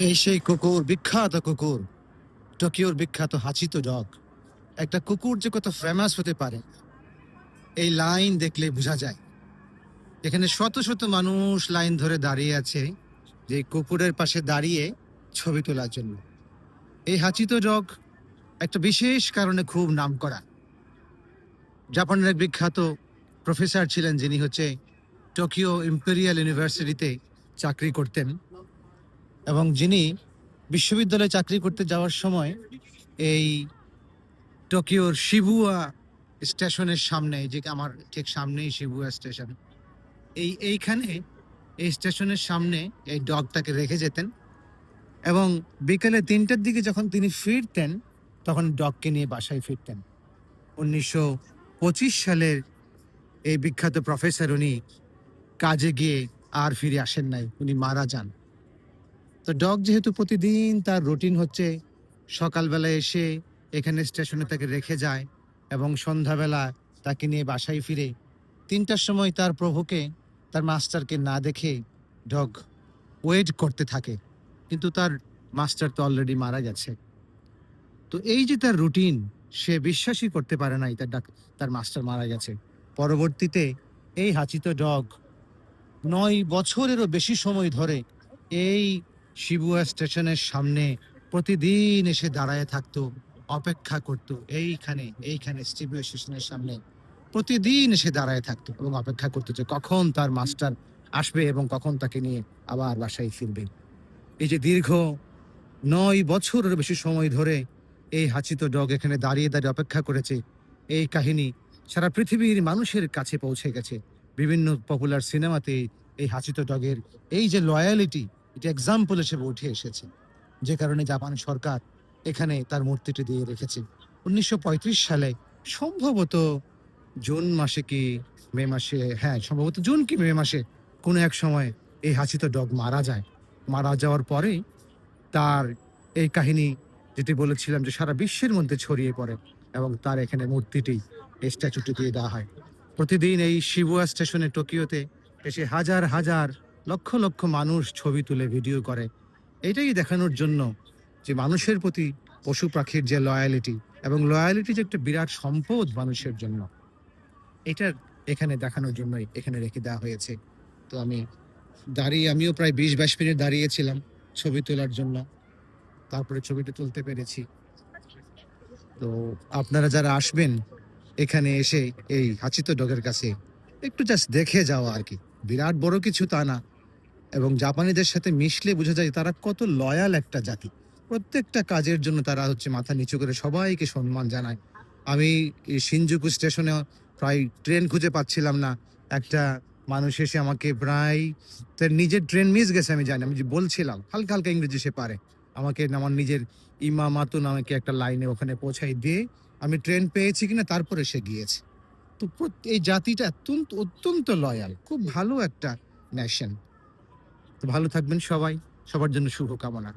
এই সেই কুকুর, বিখ্যাত কুকুর, টোকিওর বিখ্যাত হাচিতো ডগ। একটা কুকুর যে কত ফেমাস হতে পারে এই লাইন দেখলে বোঝা যায়। এখানে শত শত মানুষ লাইন ধরে দাঁড়িয়ে আছে যে কুকুরের পাশে দাঁড়িয়ে ছবি তোলার জন্য। এই হাচিতো ডগ একটা বিশেষ কারণে খুব নামকরা। জাপানের এক বিখ্যাত প্রফেসর ছিলেন যিনি হচ্ছে টোকিও ইম্পেরিয়াল ইউনিভার্সিটিতে চাকরি করতেন, এবং যিনি বিশ্ববিদ্যালয়ে চাকরি করতে যাওয়ার সময় এই টোকিওর শিবুয়া স্টেশনের সামনে, যে আমার ঠিক সামনেই শিবুয়া স্টেশন, এইখানে এই স্টেশনের সামনে এই ডগটাকে রেখে যেতেন, এবং বিকেলে 3টার দিকে যখন তিনি ফিরতেন তখন ডগকে নিয়ে বাসায় ফিরতেন। 1925 সালের এই বিখ্যাত প্রফেসর উনি কাজে গিয়ে আর ফিরে আসেন নাই, উনি মারা যান। তো ডগ যেহেতু প্রতিদিন তার রুটিন হচ্ছে সকালবেলা এসে এখানে স্টেশনে তাকে রেখে যায় এবং সন্ধ্যাবেলা তাকে নিয়ে বাসায় ফিরে, 3টার সময় তার প্রভুকে, তার মাস্টারকে না দেখে ডগ ওয়েট করতে থাকে, কিন্তু তার মাস্টার তো অলরেডি মারা গেছে। তো এই যে তার রুটিন, সে বিশ্বাসই করতে পারে নাই তার মাস্টার মারা গেছে। পরবর্তীতে এই হাচিতো ডগ 9 বছরেরও বেশি সময় ধরে এই শিবুয়া স্টেশনের সামনে প্রতিদিন এসে দাঁড়ায় থাকতো, অপেক্ষা করত। এইখানে শিবুয়া স্টেশনের সামনে প্রতিদিন এসে দাঁড়ায় থাকতো এবং অপেক্ষা করতো যে কখন তার মাস্টার আসবে এবং কখন তাকে নিয়ে আবার বাসায় ফিরবে। এই যে দীর্ঘ 9 বছরের বেশি সময় ধরে এই হাচিতো ডগ এখানে দাঁড়িয়ে দাঁড়িয়ে অপেক্ষা করেছে, এই কাহিনী সারা পৃথিবীর মানুষের কাছে পৌঁছে গেছে। বিভিন্ন পপুলার সিনেমাতে এই হাচিতো ডগের এই যে লয়ালিটি, এটা এক্সাম্পল হিসেবে উঠে এসেছে, যে কারণে জাপান সরকার এখানে তার মূর্তিটি দিয়ে রেখেছে। 1935 সালে সম্ভবত জুন মাসে কি মে মাসে, হ্যাঁ সম্ভবত জুন কি মে মাসে কোনো এক সময় এই হাচিতো ডগ মারা যায়। মারা যাওয়ার পরে তার এই কাহিনী, যেটি বলেছিলাম যে সারা বিশ্বের মধ্যে ছড়িয়ে পড়ে, এবং তার এখানে মূর্তিটি, এই স্ট্যাচুটি দিয়ে দেওয়া হয়। প্রতিদিন এই শিবুয়া স্টেশনে টোকিওতে এসে হাজার হাজার লক্ষ লক্ষ মানুষ ছবি তুলে ভিডিও করে, এটাই দেখানোর জন্য যে মানুষের প্রতি পশু পাখির যে লয়ালিটি, এবং লয়ালিটি যে একটা বিরাট সম্পদ মানুষের জন্য, এটা এখানে দেখানোর জন্যই এখানে রেখে দেওয়া হয়েছে। তো আমিও প্রায় 20-22 মিনিট দাঁড়িয়েছিলাম ছবি তোলার জন্য, তারপরে ছবিটা তুলতে পেরেছি। তো আপনারা যারা আসবেন এখানে এসে এই হাচিতো ডগের কাছে একটু জাস্ট দেখে যাওয়া আর কি, বিরাট বড় কিছু তা না। এবং জাপানিদের সাথে মিশলে বোঝা যায় তারা কত লয়াল একটা জাতি। প্রত্যেকটা কাজের জন্য তারা হচ্ছে মাথা নিচু করে সবাইকে সম্মান জানায়। আমি এই শিনজুকু স্টেশনে প্রায় ট্রেন খুঁজে পাচ্ছিলাম না, একটা মানুষ এসে আমাকে প্রায়, তার নিজের ট্রেন মিস গেছে আমি জানি, আমি যে বলছিলাম হালকা হালকা ইংরেজি সে পারে, আমাকে আমার নিজের ইমামাতু নামে কি একটা লাইনে ওখানে পৌঁছাই দিয়ে আমি ট্রেন পেয়েছি কিনা তারপরে সে গিয়েছে। তো এই জাতিটা অত্যন্ত অত্যন্ত লয়াল, খুব ভালো একটা নেশন। তো ভালো থাকবেন সবাই, সবার জন্য শুভকামনা।